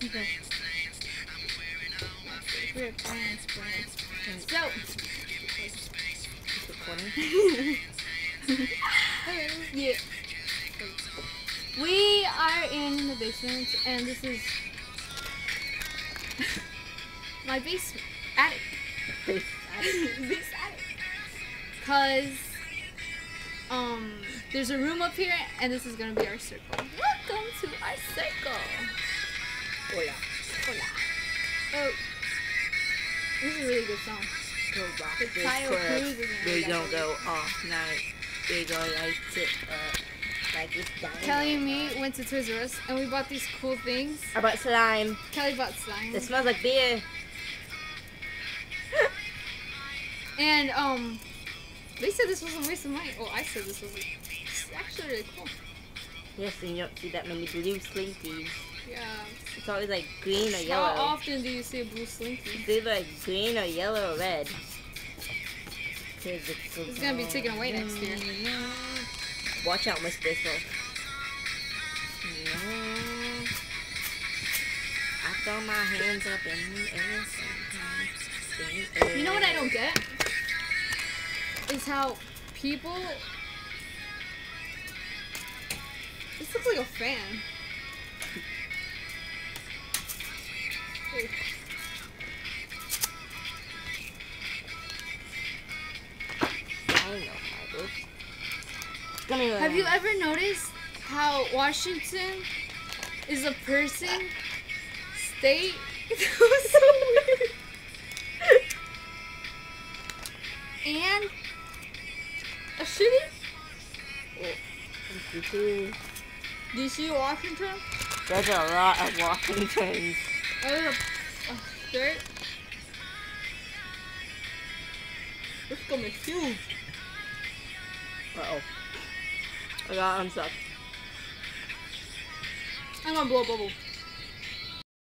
Okay. Favorite plants. So. It's recording. Yeah. We are in the basement, and this is my basement attic. Base Base attic. Cause there's a room up here, and this is gonna be our circle. Welcome to our circle. Hola. Hola. Oh, this is a really good song. Go rock The this Tayo club. Cruz is in We it. don't go off night. We go light it up. Like it's dynamite. Kelly and me went to Toys R Us, and we bought these cool things. I bought slime. Kelly bought slime. It smells like beer. And they said this was a waste of money. Oh, I said this was it's actually really cool. Yes, and you don't see that many blue slinkies. Yeah. It's always like green or How yellow. often do you see a blue slinky? It's either like green or yellow or red. It's gonna be taken away next year. Watch out, Miss Baseball. I throw my hands up in the air sometimes. You know what I don't get? Is how people. This looks like a fan. Hey. I know how this. Come here. Have you ever noticed how Washington is a person, state? That was so weird. And a city? DC, Washington? There's a lot of Washingtons. There's a state. This gonna be huge. Uh-oh. I got unstuck. I'm gonna blow a bubble.